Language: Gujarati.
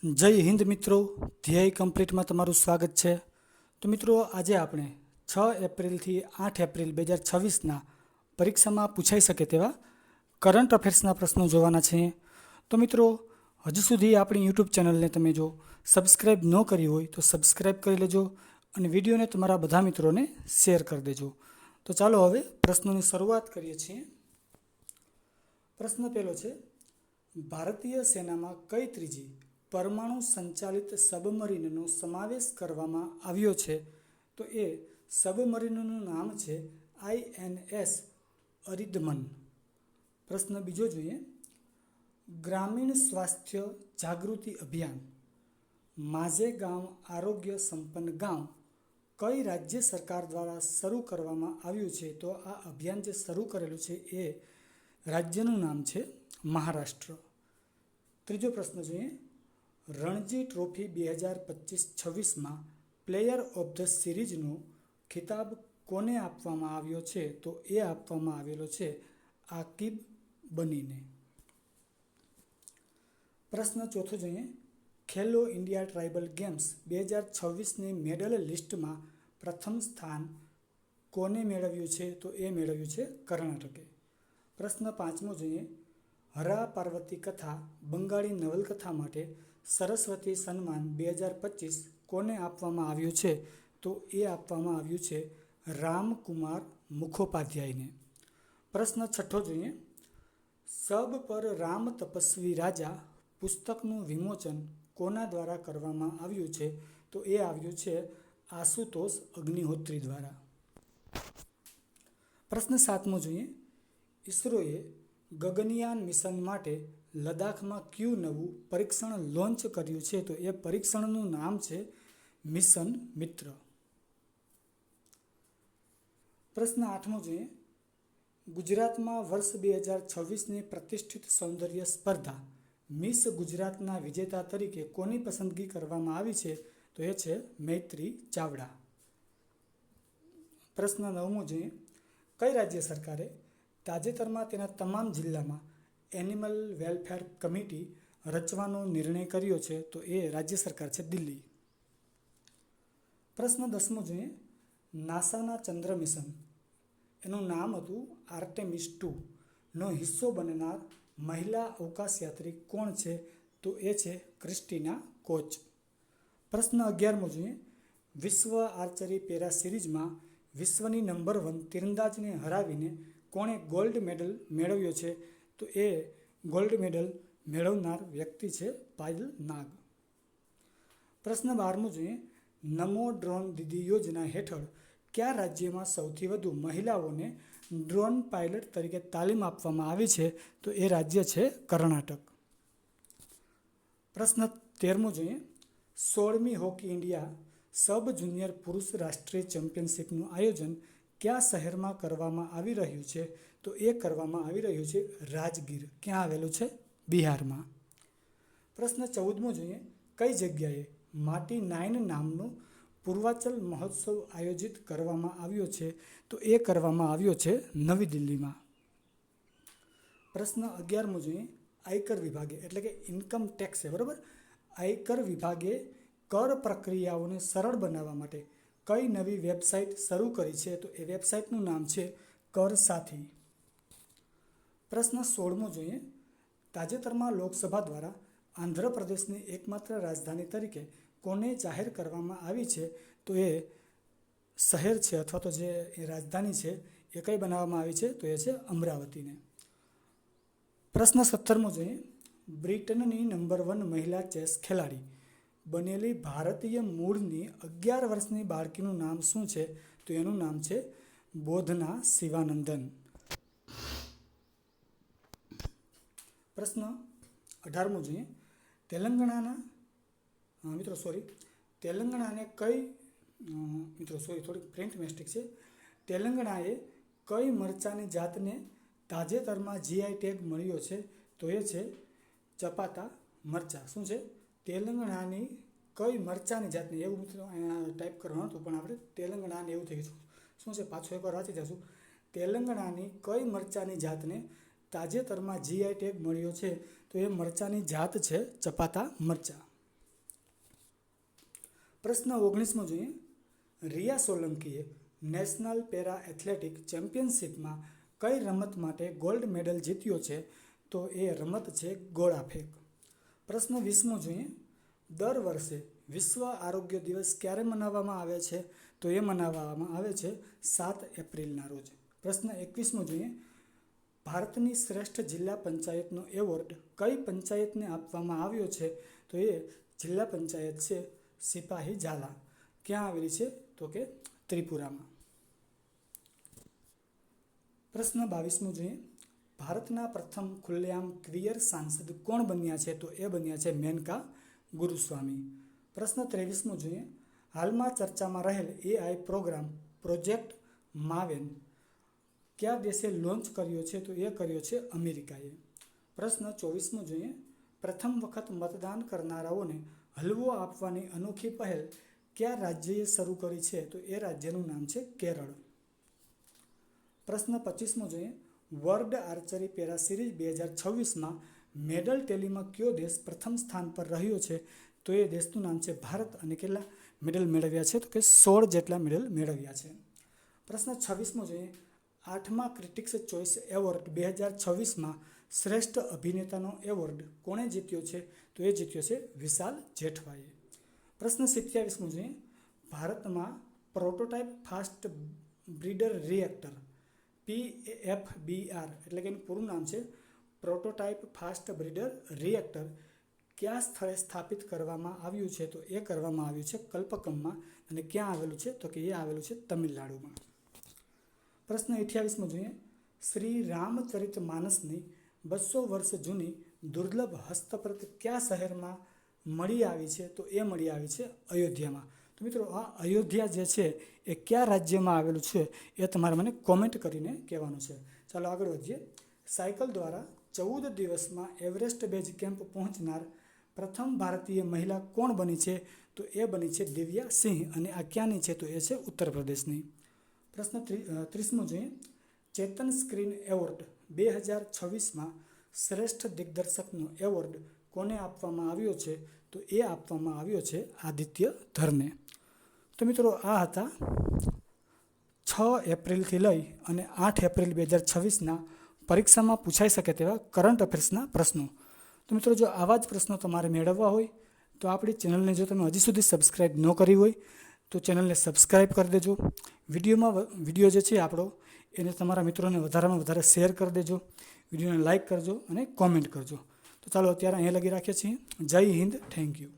જય હિન્દ મિત્રો, ધ્યેય કમ્પ્લીટમાં તમારું સ્વાગત છે. તો મિત્રો, આજે આપણે 6 એપ્રિલથી 8 એપ્રિલ 2026ના પરીક્ષામાં પૂછાઈ શકે તેવા કરંટ અફેર્સના પ્રશ્નો જોવાના છીએ. તો મિત્રો, હજુ સુધી આપણી યુટ્યુબ ચેનલને તમે જો સબસ્ક્રાઈબ ન કરી હોય તો સબસ્ક્રાઈબ કરી લેજો અને વિડીયોને તમારા બધા મિત્રોને શેર કરી દેજો. તો ચાલો હવે પ્રશ્નોની શરૂઆત કરીએ છીએ. પ્રશ્ન પહેલો છે, ભારતીય સેનામાં કઈ ત્રીજી પરમાણુ સંચાલિત સબમરીનનો સમાવેશ કરવામાં આવ્યો છે? તો એ સબમરીનનું નામ છે INS અરિદમન. પ્રશ્ન બીજો જોઈએ, ગ્રામીણ સ્વાસ્થ્ય જાગૃતિ અભિયાન માઝેગાંવ આરોગ્ય સંપન્ન ગાંવ કઈ રાજ્ય સરકાર દ્વારા શરૂ કરવામાં આવ્યું છે? તો આ અભિયાન જે શરૂ કરેલું છે એ રાજ્યનું નામ છે મહારાષ્ટ્ર. ત્રીજો પ્રશ્ન જોઈએ, રણજી ટ્રોફી 2025-26માં પ્લેયર ઓફ ધ સિરીઝનો ખિતાબ કોને આપવામાં આવ્યો છે? તો એ આપવામાં આવેલો છે આકિબ બનીને. પ્રશ્ન ચોથો જોઈએ, ખેલો ઇન્ડિયા ટ્રાઇબલ ગેમ્સ 2026ની મેડલ લિસ્ટમાં પ્રથમ સ્થાન કોને મેળવ્યું છે? તો એ મેળવ્યું છે કર્ણાટકે. પ્રશ્ન પાંચમો જોઈએ, હરા પાર્વતી કથા બંગાળી નવલકથા માટે સરસ્વતી સન્માન 2025 કોને આપવામાં આવ્યું છે? તો એ આપવામાં આવ્યું છે રામકુમાર મુખોપાધ્યાયને. પ્રશ્ન છઠ્ઠો જોઈએ, સબ પર રામ તપસ્વી રાજા પુસ્તકનું વિમોચન કોના દ્વારા કરવામાં આવ્યું છે? તો એ આવ્યું છે આશુતોષ અગ્નિહોત્રી દ્વારા. પ્રશ્ન સાતમો જોઈએ, ઇસરોએ ગગનયાન મિશન માટે લદ્દાખમાં કયું નવું પરીક્ષણ લોન્ચ કર્યું છે? તો એ પરીક્ષણનું નામ છે મિશન મિત્ર. પ્રશ્ન આઠમો જોઈએ, ગુજરાતમાં વર્ષ 2026ની પ્રતિષ્ઠિત સૌંદર્ય સ્પર્ધા મિસ ગુજરાતના વિજેતા તરીકે કોની પસંદગી કરવામાં આવી છે? તો એ છે મૈત્રી ચાવડા. પ્રશ્ન નવમો જોઈએ, કઈ રાજ્ય સરકારે તાજેતરમાં તેના તમામ જિલ્લામાં એનિમલ વેલફેર કમિટી રચવાનો નિર્ણય કર્યો છે? તો એ રાજ્ય સરકાર છે દિલ્હી. પ્રશ્ન દસમો જોઈએ, નાસાના ચંદ્ર મિશન એનું નામ હતું આર્ટેમિસ 2 નો હિસ્સો બનનાર મહિલા અવકાશયાત્રી કોણ છે? તો એ છે ક્રિસ્ટીના કોચ. પ્રશ્ન 11મો જોઈએ, વિશ્વ આર્ચરી પેરા સિરીઝમાં વિશ્વની નંબર 1 તીરંદાજને હરાવીને કોણે ગોલ્ડ મેડલ મેળવ્યો છે? તો એ ગોલ્ડ મેડલ મેળવનાર વ્યક્તિ છે પાયલ નાગ. પ્રશ્ન 12મો જોઈએ, નમો ડ્રોન દીદી યોજના હેઠળ કયા રાજ્યમાં સૌથી વધુ મહિલાઓને ડ્રોન પાયલટ તરીકે તાલીમ આપવામાં આવી છે? તો એ રાજ્ય છે કર્ણાટક. પ્રશ્ન 13મો જોઈએ, 16મી હોકી ઇન્ડિયા સબ જુનિયર પુરુષ રાષ્ટ્રીય ચેમ્પિયનશિપનું આયોજન કયા શહેરમાં કરવામાં આવી રહ્યું છે? તો એ કરવામાં આવી રહ્યું છે રાજગીર. ક્યાં આવેલું છે? બિહારમાં. પ્રશ્ન 14મો જોઈએ, કઈ જગ્યાએ માટી 9 નામનો પૂર્વાચલ મહોત્સવ આયોજિત કરવામાં આવ્યો છે? તો એ કરવામાં આવ્યો છે નવી દિલ્હીમાં. પ્રશ્ન 11મો જોઈએ, આયકર વિભાગે એટલે કે ઇન્કમ ટેક્સ છે બરાબર, આયકર વિભાગે કર પ્રક્રિયાઓને સરળ બનાવવા માટે કઈ નવી વેબસાઇટ શરૂ કરી છે? તો એ વેબસાઇટનું નામ છે કર સાથી. પ્રશ્ન 16મો જોઈએ, તાજેતરમાં લોકસભા દ્વારા આંધ્રપ્રદેશની એકમાત્ર રાજધાની તરીકે કોને જાહેર કરવામાં આવી છે? તો એ શહેર છે અથવા તો જે રાજધાની છે એ કઈ બનાવવામાં આવી છે? તો એ છે અમરાવતીને. પ્રશ્ન 17મો જોઈએ, બ્રિટનની નંબર 1 મહિલા ચેસ ખેલાડી બનેલી ભારતીય મૂળની 11 વર્ષની બાળકીનું નામ શું છે? તો એનું નામ છે બોધના શિવાનંદન. પ્રશ્ન 18મો જોઈએ, તેલંગાણાને થોડી પ્રિન્ટ મિસ્ટેક છે. તેલંગાણાએ કઈ મરચાની જાતને તાજેતરમાં GI ટેગ મળ્યો છે? તો એ છે ચપાતા મરચા. શું છે? તેલંગાણાની કઈ મરચાની જાતને, એવું મિત્રો અહીંયા ટાઈપ કરવાનું હતું પણ આપણે તેલંગાણાને એવું થઈ ગયું. શું છે? પાછો એકવાર વાંચી જશું. તેલંગાણાની કઈ મરચાની જાતને તાજેતરમાં GI ટેગ મળ્યો છે? તો એ મરચાની જાત છે ચપાતા મરચા. પ્રશ્ન 19મો જોઈએ. રિયા સોલંકીએ નેશનલ પેરા એથ્લેટિક ચેમ્પિયનશિપમાં કઈ રમત માટે ગોલ્ડ મેડલ જીત્યો છે? તો એ રમત છે ગોળાફેંક. પ્રશ્ન 20મો જોઈએ. દર વર્ષે વિશ્વ આરોગ્ય દિવસ ક્યારે મનાવવામાં આવે છે? તો એ મનાવવામાં આવે છે 7 એપ્રિલના રોજ. પ્રશ્ન 21મો જોઈએ. ભારતની શ્રેષ્ઠ જિલ્લા પંચાયતનો એવોર્ડ કઈ પંચાયતને આપવામાં આવ્યો છે? તો એ જિલ્લા પંચાયત છે સિપાહી ઝાલા. ક્યાં આવેલી છે? તો કે ત્રિપુરામાં. પ્રશ્ન 22મો જોઈએ. ભારતના પ્રથમ ખુલ્લેઆમ ક્વિયર સાંસદ કોણ બન્યા છે? તો એ બન્યા છે મેનકા ગુરુસ્વામી. પ્રશ્ન 23મો જોઈએ. હાલમાં ચર્ચામાં રહેલ AI પ્રોગ્રામ પ્રોજેક્ટ માવેન કયા દેશે લોન્ચ કર્યો છે? તો એ કર્યો છે અમેરિકાએ. પ્રશ્ન 24મો જોઈએ. પ્રથમ વખત મતદાન કરનારાઓને હલવો આપવાની અનોખી પહેલ કયા રાજ્યએ શરૂ કરી છે? તો એ રાજ્યનું નામ છે કેરળ. પ્રશ્ન 25મો જોઈએ. વર્લ્ડ આર્ચરી પેરા સિરીઝ 2026માં મેડલ ટેલીમાં કયો દેશ પ્રથમ સ્થાન પર રહ્યો છે? તો એ દેશનું નામ છે ભારત. અને કેટલા મેડલ મેળવ્યા છે? તો કે 16 જેટલા મેડલ મેળવ્યા છે. પ્રશ્ન 26મો જોઈએ. 8મા ક્રિટિક્સ ચોઇસ એવોર્ડ 2026માં શ્રેષ્ઠ અભિનેતાનો એવોર્ડ કોણે જીત્યો છે? તો એ જીત્યો છે વિશાલ જેઠવાએ. પ્રશ્ન 27મો જોઈએ. ભારતમાં prototype fast breeder reactor PFBR એટલે કે એનું પૂરું નામ છે પ્રોટોટાઇપ ફાસ્ટ બ્રીડર રિએક્ટર કયા સ્થળે સ્થાપિત કરવામાં આવ્યું છે? તો એ કરવામાં આવ્યું છે કલ્પકમમાં. અને ક્યાં આવેલું છે? તો કે એ આવેલું છે તમિલનાડુમાં. પ્રશ્ન 28મો જોઈએ. શ્રી રામચરિત માનસની 200 વર્ષ જૂની દુર્લભ હસ્તપ્રત કયા શહેરમાં મળી આવી છે? તો એ મળી આવી છે અયોધ્યામાં. તો મિત્રો આ અયોધ્યા જે છે એ કયા રાજ્યમાં આવેલું છે એ તમારે મને કોમેન્ટ કરીને કહેવાનું છે. ચાલો આગળ વધીએ. સાયકલ દ્વારા 14 દિવસમાં એવરેસ્ટ બેઝ કેમ્પ પહોંચનાર પ્રથમ ભારતીય મહિલા કોણ બની છે? તો એ બની છે દિવ્યા સિંહ. અને આ ક્યાંની છે? તો એ છે ઉત્તર પ્રદેશની. પ્રશ્ન 30મો જોઈએ. ચેતન સ્ક્રીન એવોર્ડ 2026માં શ્રેષ્ઠ દિગ્દર્શકનો એવોર્ડ કોને આપવામાં આવ્યો છે? તો એ આપવામાં આવ્યો છે આદિત્ય ધરને. તો મિત્રો આ હતા 6 એપ્રિલથી લઈ અને 8 એપ્રિલ 2026ના પરીક્ષામાં પૂછાઈ શકે તેવા કરંટ અફેર્સના પ્રશ્નો. તો મિત્રો જો આવા જ પ્રશ્નો તમારે મેળવવા હોય તો આપણી ચેનલને જો તમે હજી સુધી સબસ્ક્રાઈબ ન કરી હોય તો ચેનલને સબસ્ક્રાઈબ કરી દેજો. વિડીયો જે છે આપણો એને તમારા મિત્રોને વધારેમાં વધારે શેર કરી દેજો. વિડીયોને લાઇક કરજો અને કોમેન્ટ કરજો. તો ચાલો અત્યારે અહીંયા લગી રાખીએ છીએ. જય હિન્દ. Thank you.